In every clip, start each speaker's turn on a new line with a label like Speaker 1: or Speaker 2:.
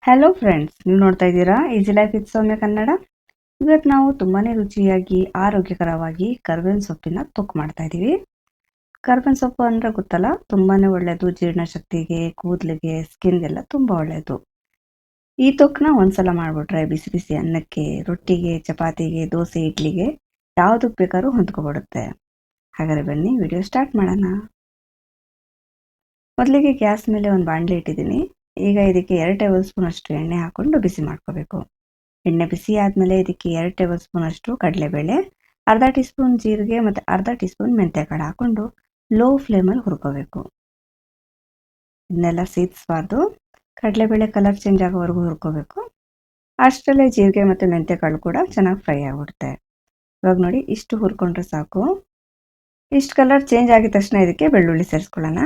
Speaker 1: Hello friends, ನೀವು ನೋಡ್ತಾ ಇದ್ದೀರಾ ಈಸಿ ಲೈಫ್ ವಿತ್ ಸೌಮ್ಯ ಕನ್ನಡ. ಇವತ್ತು ನಾವು ತುಂಬಾನೇ ರುಚಿಯಾಗಿ ಆರೋಗ್ಯಕರವಾಗಿ ಕರ್ಬೇವಿನ ಸೊಪ್ಪಿನ ತೊಕ್ಕು ಮಾಡ್ತಾ ಇದ್ದೀವಿ. ಕರ್ಬೇವಿನ ಸೊಪ್ಪು ಅಂದ್ರೆ ಗೊತ್ತಲ್ಲ, ತುಂಬಾನೇ ಒಳ್ಳೆಯದು. ಜೀರ್ಣಶಕ್ತಿಗೆ, ಕೂದಲಿಗೆ, ಸ್ಕಿನ್ಗೆಲ್ಲ ತುಂಬಾ ಒಳ್ಳೆಯದು. ಈ ತೊಕ್ಕನ್ನ ಒಂದ್ಸಲ ಮಾಡ್ಬಿಟ್ರೆ ಬಿಸಿ ಬಿಸಿ ಅನ್ನಕ್ಕೆ, ರೊಟ್ಟಿಗೆ, ಚಪಾತಿಗೆ, ದೋಸೆ, ಇಡ್ಲಿಗೆ ಯಾವುದಕ್ಕೆ ಬೇಕಾದ್ರೂ ಹೊಂದ್ಕೊಬಿಡುತ್ತೆ. ಹಾಗಾದ್ರೆ ಬನ್ನಿ ವಿಡಿಯೋ ಸ್ಟಾರ್ಟ್ ಮಾಡೋಣ. ಮೊದಲಿಗೆ ಗ್ಯಾಸ್ ಮೇಲೆ ಒಂದು ಬಾಣಲೆ ಇಟ್ಟಿದ್ದೀನಿ. ಈಗ ಇದಕ್ಕೆ 2 ಟೇಬಲ್ ಸ್ಪೂನ್ ಅಷ್ಟು ಎಣ್ಣೆ ಹಾಕೊಂಡು ಬಿಸಿ ಮಾಡ್ಕೋಬೇಕು. ಎಣ್ಣೆ ಬಿಸಿ ಆದಮೇಲೆ ಇದಕ್ಕೆ 2 ಟೇಬಲ್ ಸ್ಪೂನ್ ಅಷ್ಟು ಕಡಲೆಬೇಳೆ, ಅರ್ಧ ಟೀ ಸ್ಪೂನ್ ಜೀರಿಗೆ ಮತ್ತು ಅರ್ಧ ಟೀ ಸ್ಪೂನ್ ಮೆಂತ್ಯಕಾಳು ಹಾಕೊಂಡು ಲೋ ಫ್ಲೇಮಲ್ಲಿ ಹುರ್ಕೋಬೇಕು. ಇದನ್ನೆಲ್ಲ ಸೇರಿಸಬಾರ್ದು. ಕಡಲೆಬೇಳೆ ಕಲರ್ ಚೇಂಜ್ ಆಗೋವರೆಗೂ ಹುರ್ಕೋಬೇಕು. ಅಷ್ಟರಲ್ಲೇ ಜೀರಿಗೆ ಮತ್ತು ಮೆಂತ್ಯಕಾಳು ಕೂಡ ಚೆನ್ನಾಗಿ ಫ್ರೈ ಆಗಿಬಿಡುತ್ತೆ. ಇವಾಗ ನೋಡಿ, ಇಷ್ಟು ಹುರ್ಕೊಂಡ್ರೆ ಸಾಕು. ಇಷ್ಟು ಕಲರ್ ಚೇಂಜ್ ಆಗಿದ ತಕ್ಷಣ ಇದಕ್ಕೆ ಬೆಳ್ಳುಳ್ಳಿ ಸೇರಿಸ್ಕೊಳ್ಳೋಣ.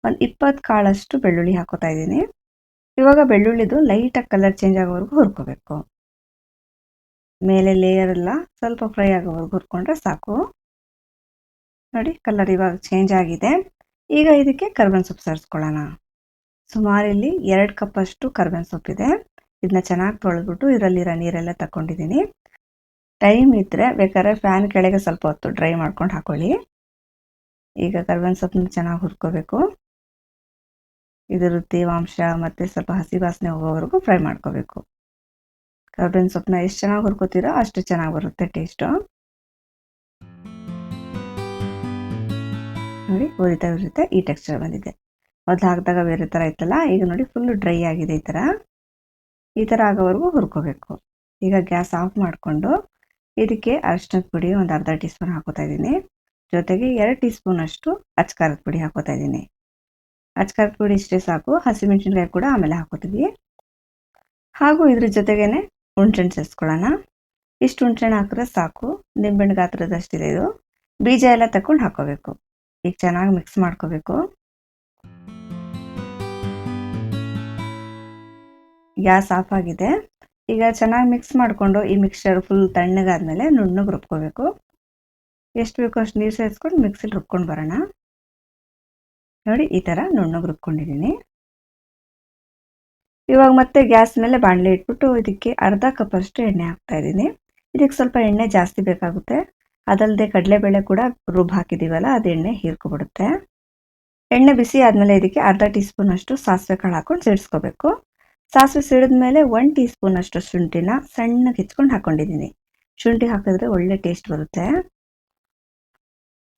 Speaker 1: ಒಂದು 20 ಕಾಳಷ್ಟು ಬೆಳ್ಳುಳ್ಳಿ ಹಾಕೋತಾ ಇದ್ದೀನಿ. ಇವಾಗ ಬೆಳ್ಳುಳ್ಳಿದು ಲೈಟಾಗಿ ಕಲರ್ ಚೇಂಜ್ ಆಗೋವರೆಗೂ ಹುರ್ಕೋಬೇಕು. ಮೇಲೆ ಲೇಯರ್ ಎಲ್ಲ ಸ್ವಲ್ಪ ಫ್ರೈ ಆಗೋವರೆಗೂ ಹುರ್ಕೊಂಡ್ರೆ ಸಾಕು. ನೋಡಿ, ಕಲರ್ ಇವಾಗ ಚೇಂಜ್ ಆಗಿದೆ. ಈಗ ಇದಕ್ಕೆ ಕರ್ಬೇವಿನ ಸೊಪ್ಪು ಸೇರಿಸ್ಕೊಳ್ಳೋಣ. ಸುಮಾರು ಇಲ್ಲಿ 2 ಕಪ್ ಅಷ್ಟು ಕರ್ಬೇವಿನ ಸೊಪ್ಪಿದೆ. ಇದನ್ನ ಚೆನ್ನಾಗಿ ತೊಳೆದ್ಬಿಟ್ಟು ಇದರಲ್ಲಿರೋ ನೀರೆಲ್ಲ ತಗೊಂಡಿದ್ದೀನಿ. ಟೈಮ್ ಇದ್ದರೆ ಬೇಕಾದ್ರೆ ಫ್ಯಾನ್ ಕೆಳಗೆ ಸ್ವಲ್ಪ ಹೊತ್ತು ಡ್ರೈ ಮಾಡ್ಕೊಂಡು ಹಾಕೊಳ್ಳಿ. ಈಗ ಕರ್ಬೇವಿನ ಸೊಪ್ಪನ್ನ ಚೆನ್ನಾಗಿ ಹುರ್ಕೋಬೇಕು. ಇದರ ತೇವಾಂಶ ಮತ್ತು ಸ್ವಲ್ಪ ಹಸಿ ವಾಸನೆ ಹೋಗೋವರೆಗೂ ಫ್ರೈ ಮಾಡ್ಕೋಬೇಕು. ಕರ್ಬೇವಿನ ಸೊಪ್ಪನ್ನ ಎಷ್ಟು ಚೆನ್ನಾಗಿ ಹುರ್ಕೋತೀರೋ ಅಷ್ಟು ಚೆನ್ನಾಗಿ ಬರುತ್ತೆ ಟೇಸ್ಟು. ನೋಡಿ, ಉರಿತಾ ಉರಿತಾ ಈ ಟೆಕ್ಸ್ಚರ್ ಬಂದಿದೆ. ಮೊದಲು ಹಾಕಿದಾಗ ಬೇರೆ ಥರ ಇತ್ತಲ್ಲ, ಈಗ ನೋಡಿ ಫುಲ್ಲು ಡ್ರೈ ಆಗಿದೆ. ಈ ಥರ ಆಗೋವರೆಗೂ ಹುರ್ಕೋಬೇಕು. ಈಗ ಗ್ಯಾಸ್ ಆಫ್ ಮಾಡಿಕೊಂಡು ಇದಕ್ಕೆ ಅರಿಶಿಣದ ಪುಡಿ ಒಂದು ಅರ್ಧ ಟೀ ಸ್ಪೂನ್ ಹಾಕೋತಾ ಇದ್ದೀನಿ. ಜೊತೆಗೆ 2 ಟೀ ಸ್ಪೂನ್ ಅಷ್ಟು ಅಚ್ಕಾರದ ಪುಡಿ ಹಾಕೋತಾ ಇದ್ದೀನಿ. ಅಚ್ಕಾರದ ಪುಡಿ ಇಷ್ಟೇ ಸಾಕು. ಹಸಿಮೆಣಸಿನ್ಕಾಯಿ ಕೂಡ ಆಮೇಲೆ ಹಾಕೋತೀವಿ. ಹಾಗೂ ಇದ್ರ ಜೊತೆಗೇನೆ ಹುಣಸೆಹಣ್ಣು ಸೇರಿಸ್ಕೊಳ್ಳೋಣ. ಇಷ್ಟು ಹುಣಸೆಹಣ್ಣು ಹಾಕಿದ್ರೆ ಸಾಕು. ನಿಂಬೆಹಣ್ಣು ಗಾತ್ರದಷ್ಟಿದೆ ಇದು. ಬೀಜ ಎಲ್ಲ ತಗೊಂಡು ಹಾಕೋಬೇಕು. ಈಗ ಚೆನ್ನಾಗಿ ಮಿಕ್ಸ್ ಮಾಡ್ಕೋಬೇಕು. ಗ್ಯಾಸ್ ಆಫ್ ಆಗಿದೆ. ಈಗ ಚೆನ್ನಾಗಿ ಮಿಕ್ಸ್ ಮಾಡಿಕೊಂಡು ಈ ಮಿಕ್ಸ್ಚರ್ ಫುಲ್ ತಣ್ಣಗಾದ್ಮೇಲೆ ನುಣ್ಣಗೆ ರುಬ್ಕೋಬೇಕು. ಎಷ್ಟು ಬೇಕೋ ಅಷ್ಟು ನೀರು ಸೇರಿಸ್ಕೊಂಡು ಮಿಕ್ಸಿಲಿ ರುಬ್ಕೊಂಡು ಬರೋಣ. ನೋಡಿ, ಈ ಥರ ನುಣ್ಣಗೆ ರುಬ್ಕೊಂಡಿದ್ದೀನಿ. ಇವಾಗ ಮತ್ತೆ ಗ್ಯಾಸ್ ಮೇಲೆ ಬಾಣಲೆ ಇಟ್ಬಿಟ್ಟು ಇದಕ್ಕೆ ಅರ್ಧ ಕಪ್ ಅಷ್ಟು ಎಣ್ಣೆ ಹಾಕ್ತಾ ಇದ್ದೀನಿ. ಇದಕ್ಕೆ ಸ್ವಲ್ಪ ಎಣ್ಣೆ ಜಾಸ್ತಿ ಬೇಕಾಗುತ್ತೆ. ಅದಲ್ಲದೆ ಕಡಲೆಬೇಳೆ ಕೂಡ ರುಬ್ಬಿ ಹಾಕಿದ್ದೀವಲ್ಲ, ಅದು ಎಣ್ಣೆ ಹೀರ್ಕೊಬಿಡುತ್ತೆ. ಎಣ್ಣೆ ಬಿಸಿ ಆದಮೇಲೆ ಇದಕ್ಕೆ ಅರ್ಧ ಟೀ ಸ್ಪೂನ್ ಅಷ್ಟು ಸಾಸಿವೆ ಕಾಳು ಹಾಕೊಂಡು ಸಿಡಿಸ್ಕೋಬೇಕು. ಸಾಸಿವೆ ಸಿಡಿದ್ಮೇಲೆ 1 ಟೀ ಸ್ಪೂನ್ ಅಷ್ಟು ಶುಂಠಿನ ಸಣ್ಣಗೆ ಹೆಚ್ಕೊಂಡು ಹಾಕೊಂಡಿದ್ದೀನಿ. ಶುಂಠಿ ಹಾಕಿದ್ರೆ ಒಳ್ಳೆ ಟೇಸ್ಟ್ ಬರುತ್ತೆ.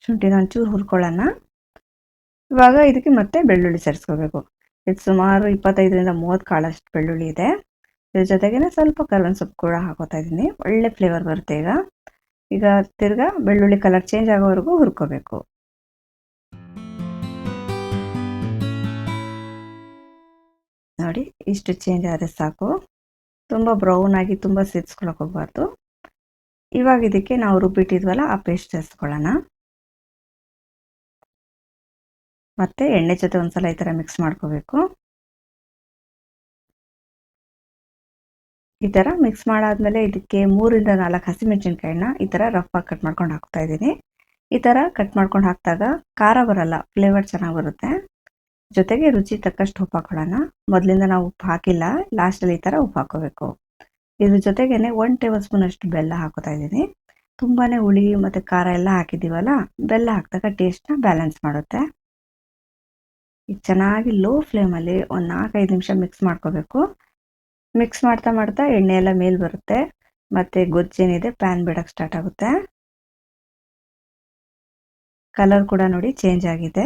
Speaker 1: ಶುಂಠಿನ ಒಂಚೂರು ಹುರ್ಕೊಳ್ಳೋಣ. ಇವಾಗ ಇದಕ್ಕೆ ಮತ್ತೆ ಬೆಳ್ಳುಳ್ಳಿ ಸೇರಿಸ್ಕೋಬೇಕು. ಇದು ಸುಮಾರು 25-30 ಕಾಳಷ್ಟು ಬೆಳ್ಳುಳ್ಳಿ ಇದೆ. ಇದ್ರ ಜೊತೆಗೇನೆ ಸ್ವಲ್ಪ ಕರ್ಬೇವಿನ ಸೊಪ್ಪು ಕೂಡ ಹಾಕೋತಾ ಇದ್ದೀನಿ. ಒಳ್ಳೆ ಫ್ಲೇವರ್ ಬರುತ್ತೆ. ಈಗ ತಿರ್ಗಾ ಬೆಳ್ಳುಳ್ಳಿ ಕಲರ್ ಚೇಂಜ್ ಆಗೋವರೆಗೂ ಹುರ್ಕೋಬೇಕು. ನೋಡಿ, ಇಷ್ಟು ಚೇಂಜ್ ಆದರೆ ಸಾಕು. ತುಂಬ ಬ್ರೌನ್ ಆಗಿ ತುಂಬ ಸೇರಿಸ್ಕೊಳಕ್ಕೆ ಹೋಗ್ಬಾರ್ದು. ಇವಾಗ ಇದಕ್ಕೆ ನಾವು ರುಬ್ಬಿಟ್ಟಿದ್ವಲ್ಲ, ಆ ಪೇಸ್ಟ್ ಸೇರಿಸ್ಕೊಳ್ಳೋಣ. ಮತ್ತೆ ಎಣ್ಣೆ ಜೊತೆ ಒಂದ್ಸಲ ಈ ಥರ ಮಿಕ್ಸ್ ಮಾಡ್ಕೋಬೇಕು. ಈ ಥರ ಮಿಕ್ಸ್ ಮಾಡಾದ್ಮೇಲೆ ಇದಕ್ಕೆ 3-4 ಹಸಿಮೆಣಸಿನ್ಕಾಯಿನ ಈ ಥರ ರಫ್ ಆಗಿ ಕಟ್ ಮಾಡ್ಕೊಂಡು ಹಾಕ್ತಾ ಇದ್ದೀನಿ. ಈ ಥರ ಕಟ್ ಮಾಡ್ಕೊಂಡು ಹಾಕಿದಾಗ ಖಾರ ಬರಲ್ಲ, ಫ್ಲೇವರ್ ಚೆನ್ನಾಗಿ ಬರುತ್ತೆ. ಜೊತೆಗೆ ರುಚಿ ತಕ್ಕಷ್ಟು ಉಪ್ಪು ಹಾಕೊಳ್ಳೋಣ. ಮೊದಲಿಂದ ನಾವು ಉಪ್ಪು ಹಾಕಿಲ್ಲ, ಲಾಸ್ಟಲ್ಲಿ ಈ ಥರ ಉಪ್ಪು ಹಾಕೋಬೇಕು. ಇದ್ರ ಜೊತೆಗೇನೆ 1 ಟೇಬಲ್ ಸ್ಪೂನ್ ಅಷ್ಟು ಬೆಲ್ಲ ಹಾಕೋತಾ ಇದ್ದೀನಿ. ತುಂಬಾ ಹುಳಿ ಮತ್ತು ಖಾರ ಎಲ್ಲ ಹಾಕಿದ್ದೀವಲ್ಲ, ಬೆಲ್ಲ ಹಾಕಿದಾಗ ಟೇಸ್ಟ್ನ ಬ್ಯಾಲೆನ್ಸ್ ಮಾಡುತ್ತೆ. ಈಗ ಚೆನ್ನಾಗಿ ಲೋ ಫ್ಲೇಮಲ್ಲಿ ಒಂದು 4-5 ನಿಮಿಷ ಮಿಕ್ಸ್ ಮಾಡ್ಕೋಬೇಕು. ಮಿಕ್ಸ್ ಮಾಡ್ತಾ ಮಾಡ್ತಾ ಎಣ್ಣೆ ಎಲ್ಲ ಮೇಲೆ ಬರುತ್ತೆ ಮತ್ತು ಗೊಜ್ಜೇನಿದೆ ಪ್ಯಾನ್ ಬಿಡೋಕ್ಕೆ ಸ್ಟಾರ್ಟ್ ಆಗುತ್ತೆ. ಕಲರ್ ಕೂಡ ನೋಡಿ ಚೇಂಜ್ ಆಗಿದೆ.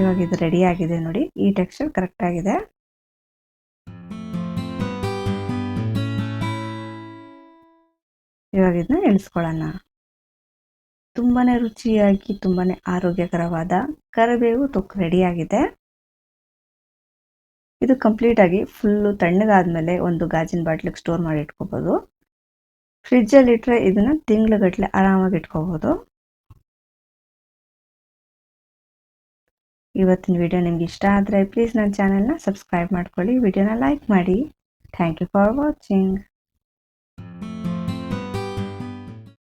Speaker 1: ಇವಾಗ ಇದು ರೆಡಿ ಆಗಿದೆ. ನೋಡಿ, ಈ ಟೆಕ್ಸ್ಚರ್ ಕರೆಕ್ಟ್ ಆಗಿದೆ. ಇವಾಗ ಇದನ್ನ ಇಳಿಸ್ಕೊಳ್ಳೋಣ. ತುಂಬಾ ರುಚಿಯಾಗಿ ತುಂಬಾ ಆರೋಗ್ಯಕರವಾದ ಕರಿಬೇವು ತೊಕ್ಕು ರೆಡಿಯಾಗಿದೆ. ಇದು ಕಂಪ್ಲೀಟಾಗಿ ಫುಲ್ಲು ತಣ್ಣಗಾದ್ಮೇಲೆ ಒಂದು ಗಾಜಿನ ಬಾಟ್ಲಿಗೆ ಸ್ಟೋರ್ ಮಾಡಿ ಇಟ್ಕೋಬೋದು. ಫ್ರಿಜ್ಜಲ್ಲಿ ಇಟ್ಟರೆ ಇದನ್ನು ತಿಂಗ್ಳುಗಟ್ಟಲೆ ಆರಾಮಾಗಿ ಇಟ್ಕೋಬೋದು. ಇವತ್ತಿನ ವಿಡಿಯೋ ನಿಮ್ಗೆ ಇಷ್ಟ ಆದರೆ ಪ್ಲೀಸ್ ನನ್ನ ಚಾನೆಲ್ನ ಸಬ್ಸ್ಕ್ರೈಬ್ ಮಾಡ್ಕೊಳ್ಳಿ, ವಿಡಿಯೋನ ಲೈಕ್ ಮಾಡಿ. Thank you for watching.